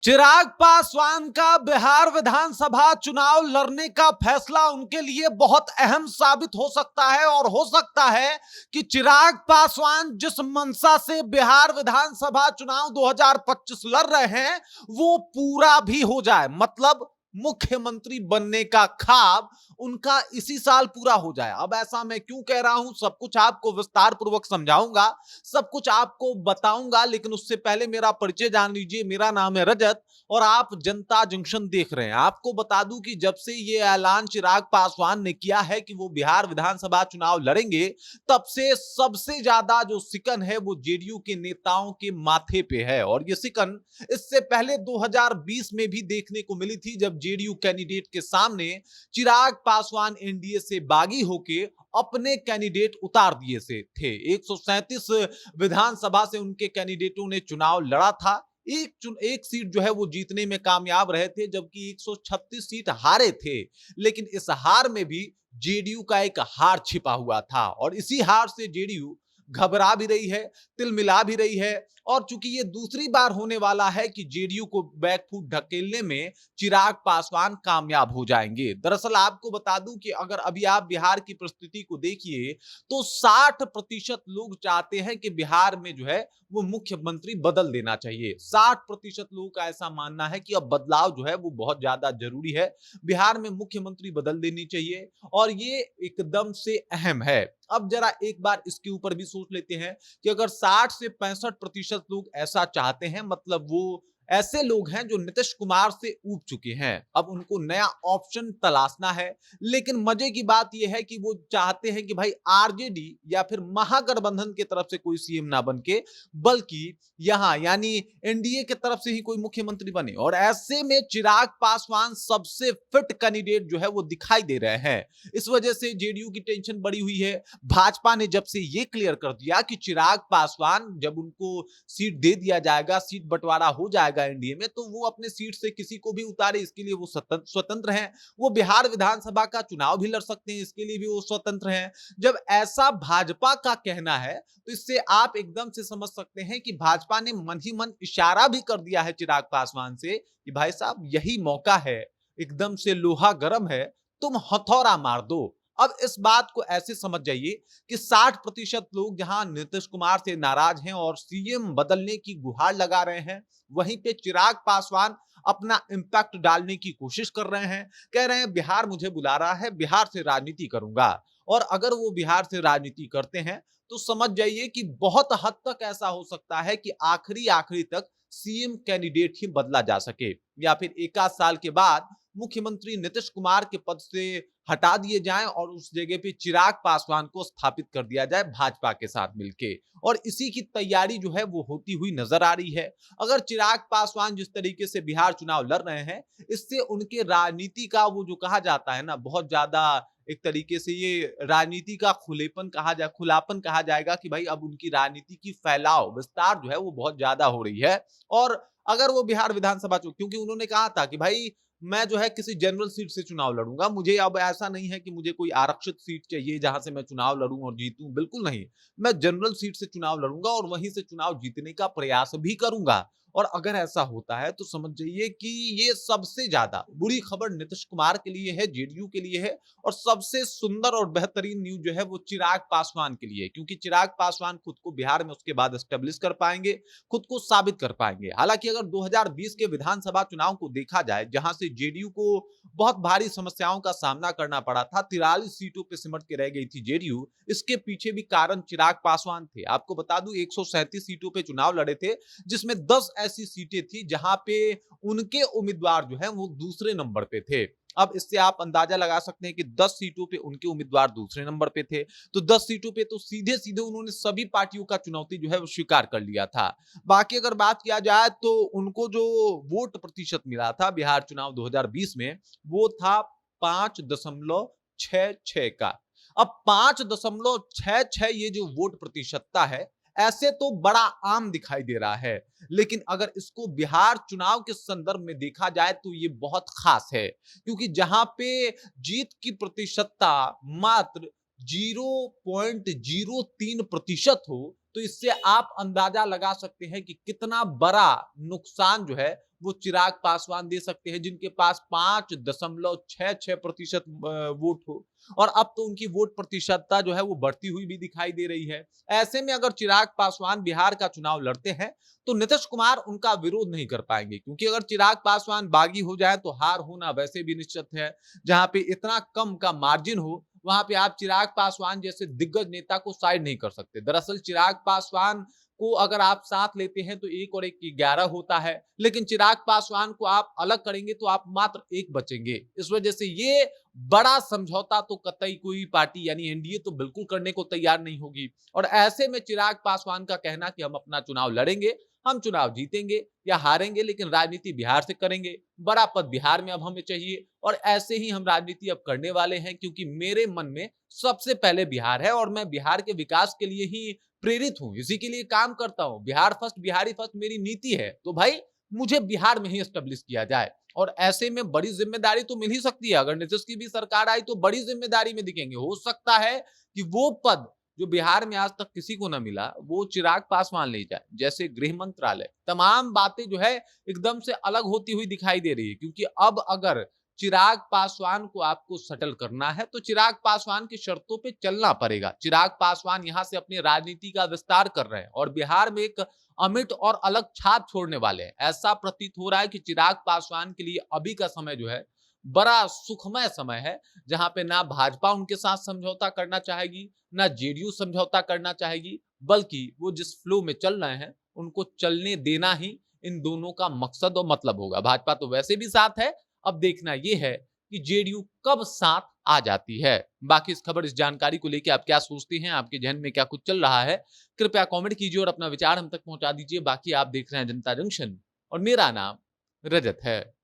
चिराग पासवान का बिहार विधानसभा चुनाव लड़ने का फैसला उनके लिए बहुत अहम साबित हो सकता है और हो सकता है कि चिराग पासवान जिस मंशा से बिहार विधानसभा चुनाव 2025 लड़ रहे हैं वो पूरा भी हो जाए। मतलब मुख्यमंत्री बनने का ख्वाब उनका इसी साल पूरा हो जाए। अब ऐसा मैं क्यों कह रहा हूं, सब कुछ आपको विस्तार पूर्वक समझाऊंगा, सब कुछ आपको बताऊंगा, लेकिन उससे पहले मेरा परिचय जान लीजिए। मेरा नाम है रजत और आप जनता जंक्शन देख रहे हैं। आपको बता दूं कि जब से ये ऐलान चिराग पासवान ने किया है कि वो बिहार विधानसभा चुनाव लड़ेंगे, तब से सबसे ज्यादा जो सिकन है वो जेडीयू के नेताओं के माथे पे है। और ये सिकन इससे पहले 2020 में भी देखने को मिली थी, जब जेडीयू कैंडिडेट के सामने चिराग पासवान एनडीए से बागी होके अपने कैंडिडेट उतार दिए से थे। 137 विधानसभा से उनके कैंडिडेटों ने चुनाव लड़ा था। एक सीट जो है वो जीतने में कामयाब रहे थे, जबकि 136 सीट हारे थे। लेकिन इस हार में भी जेडीयू का एक हार छिपा हुआ था और इसी हार से जेडीयू घबरा भी रही है, तिलमिला भी रही है। और चूंकि ये दूसरी बार होने वाला है कि जेडीयू को बैकफुट ढकेलने में चिराग पासवान कामयाब हो जाएंगे। दरअसल आपको बता दूं कि अगर अभी आप बिहार की परिस्थिति को देखिए तो 60% लोग चाहते हैं कि बिहार में जो है वो मुख्यमंत्री बदल देना चाहिए। 60% लोगों का ऐसा मानना है कि अब बदलाव जो है वो बहुत ज्यादा जरूरी है, बिहार में मुख्यमंत्री बदल देनी चाहिए और ये एकदम से अहम है। अब जरा एक बार इसके ऊपर भी सोच लेते हैं कि अगर 60 से 65% लोग ऐसा चाहते हैं, मतलब वो ऐसे लोग हैं जो नीतीश कुमार से ऊब चुके हैं, अब उनको नया ऑप्शन तलाशना है। लेकिन मजे की बात यह है कि वो चाहते हैं कि भाई आरजेडी या फिर महागठबंधन की तरफ से कोई सीएम ना बन के, बल्कि यहां यानी एनडीए की तरफ से ही कोई मुख्यमंत्री बने। और ऐसे में चिराग पासवान सबसे फिट कैंडिडेट जो है वो दिखाई दे रहे हैं। इस वजह से जेडीयू की टेंशन बढ़ी हुई है। भाजपा ने जब से ये क्लियर कर दिया कि चिराग पासवान जब उनको सीट दे दिया जाएगा, सीट बंटवारा हो जाएगा एनडीए में, तो वो अपने सीट से किसी को भी उतारे, इसके लिए वो स्वतंत्र हैं। वो बिहार विधानसभा का चुनाव भी लड़ सकते हैं, इसके लिए भी वो स्वतंत्र हैं। जब ऐसा भाजपा का कहना है तो इससे आप एकदम से समझ सकते हैं कि भाजपा ने मन ही मन इशारा भी कर दिया है चिराग पासवान से कि भाई साहब यही मौका है, एकदम से लोहा गर्म है, तुम हथौड़ा मार दो। अब इस बात को ऐसे समझ जाइए कि 60% लोग जहां नीतीश कुमार से नाराज हैं और सीएम बदलने की गुहार लगा रहे हैं, वहीं पे चिराग पासवान अपना इंपैक्ट डालने की कोशिश कर रहे हैं। कह रहे हैं बिहार मुझे बुला रहा है, बिहार से राजनीति करूंगा। और अगर वो बिहार से राजनीति करते हैं तो समझ जाइए कि बहुत हद तक ऐसा हो सकता है कि आखिरी आखिरी तक सीएम कैंडिडेट ही बदला जा सके, या फिर एक आध साल के बाद मुख्यमंत्री नीतीश कुमार के पद से हटा दिए जाएं और उस जगह पे चिराग पासवान को स्थापित कर दिया जाए भाजपा के साथ मिलके। और इसी की तैयारी जो है वो होती हुई नजर आ रही है। अगर चिराग पासवान जिस तरीके से बिहार चुनाव लड़ रहे हैं, इससे उनके राजनीति का वो जो कहा जाता है ना, बहुत ज्यादा एक तरीके से ये राजनीति का खुलापन कहा जाएगा कि भाई अब उनकी राजनीति की फैलाव विस्तार जो है वो बहुत ज्यादा हो रही है। और अगर वो बिहार विधानसभा क्योंकि उन्होंने कहा था कि भाई मैं जो है किसी जनरल सीट से चुनाव लड़ूंगा, मुझे अब ऐसा नहीं है कि मुझे कोई आरक्षित सीट चाहिए जहां से मैं चुनाव लड़ूं और जीतूं, बिल्कुल नहीं। मैं जनरल सीट से चुनाव लड़ूंगा और वहीं से चुनाव जीतने का प्रयास भी करूंगा। और अगर ऐसा होता है तो समझ जाइए कि ये सबसे ज्यादा बुरी खबर नीतीश कुमार के लिए है, जेडीयू के लिए है, और सबसे सुंदर और बेहतरीन न्यूज जो है वो चिराग पासवान के लिए, क्योंकि चिराग पासवान खुद को बिहार में उसके बाद एस्टेब्लिश कर पाएंगे, खुद को साबित कर पाएंगे। हालांकि अगर 2020 के विधानसभा चुनाव को देखा जाए, जहां से जेडीयू को बहुत भारी समस्याओं का सामना करना पड़ा था, 43 सीटों पर सिमट के रह गई थी जेडीयू, इसके पीछे भी कारण चिराग पासवान थे। आपको बता दूं 137 सीटों पर चुनाव लड़े थे, जिसमें 10 ऐसी सीटें थी जहां पे उनके उम्मीदवार जो है वो दूसरे नंबर पे थे। अब इससे आप अंदाजा लगा सकते हैं कि 10 सीटों पे उनके उम्मीदवार दूसरे नंबर पे थे, तो 10 सीटों पे तो सीधे सीधे उन्होंने सभी पार्टियों का चुनौती जो है वो स्वीकार कर लिया था। बाकी अगर बात किया जाए तो उनको जो वोट प्रतिशत मिला था बिहार चुनाव 2020 में, वो था 5.66 का। अब 5.66 ये जो वोट प्रतिशतता है, ऐसे तो बड़ा आम दिखाई दे रहा है, लेकिन अगर इसको बिहार चुनाव के संदर्भ में देखा जाए तो ये बहुत खास है, क्योंकि जहां पे जीत की प्रतिशतता मात्र 0.03% हो, तो इससे आप अंदाजा लगा सकते हैं कि कितना बड़ा नुकसान जो है वो चिराग पासवान दे सकते हैं, जिनके पास 5.66% वोट हो, और अब तो उनकी वोट प्रतिशतता जो है वो बढ़ती हुई भी दिखाई दे रही है। ऐसे में अगर चिराग पासवान बिहार का चुनाव लड़ते हैं तो नीतीश कुमार उनका विरोध नहीं कर पाएंगे, क्योंकि अगर चिराग पासवान बागी हो जाए तो हार होना वैसे भी निश्चित है। जहां पे इतना कम का मार्जिन हो, वहां पे आप चिराग पासवान जैसे दिग्गज नेता को साइड नहीं कर सकते। दरअसल चिराग पासवान को अगर आप साथ लेते हैं तो 1 और 1 11 होता है, लेकिन चिराग पासवान को आप अलग करेंगे तो आप मात्र 1 बचेंगे। इस वजह से ये बड़ा समझौता तो कतई कोई पार्टी यानी एनडीए तो बिल्कुल करने को तैयार नहीं होगी। और ऐसे में चिराग पासवान का कहना कि हम अपना चुनाव लड़ेंगे, हम चुनाव जीतेंगे या हारेंगे, लेकिन राजनीति बिहार से करेंगे, बड़ा पद बिहार में अब हमें चाहिए, और ऐसे ही हम राजनीति अब करने वाले हैं, क्योंकि मेरे मन में सबसे पहले बिहार है और मैं बिहार के विकास के लिए ही प्रेरित हूं, इसी के लिए काम करता हूं। बिहार फर्स्ट, बिहारी फर्स्ट मेरी नीति है, तो भाई मुझे बिहार में ही एस्टेब्लिश किया जाए। और ऐसे में बड़ी जिम्मेदारी तो मिल ही सकती है। अगर नीतीश की भी सरकार आई तो बड़ी जिम्मेदारी में दिखेंगे। हो सकता है कि वो पद जो बिहार में आज तक किसी को ना मिला वो चिराग पासवान ले जाए, जैसे गृह मंत्रालय। तमाम बातें जो है एकदम से अलग होती हुई दिखाई दे रही है, क्योंकि अब अगर चिराग पासवान को आपको सेटल करना है तो चिराग पासवान की शर्तों पे चलना पड़ेगा। चिराग पासवान यहां से अपनी राजनीति का विस्तार कर रहे हैं और बिहार में एक अमिट और अलग छाप छोड़ने वाले हैं। ऐसा प्रतीत हो रहा है कि चिराग पासवान के लिए अभी का समय जो है बड़ा सुखमय समय है, जहां पे ना भाजपा उनके साथ समझौता करना चाहेगी, ना जेडीयू समझौता करना चाहेगी, बल्कि वो जिस फ्लो में चल रहे हैं उनको चलने देना ही इन दोनों का मकसद और मतलब होगा। भाजपा तो वैसे भी साथ है, अब देखना यह है कि जेडीयू कब साथ आ जाती है। बाकी इस खबर, इस जानकारी को लेकर आप क्या सोचते हैं, आपके जहन में क्या कुछ चल रहा है, कृपया कमेंट कीजिए और अपना विचार हम तक पहुंचा दीजिए। बाकी आप देख रहे हैं जनता जंक्शन और मेरा नाम रजत है।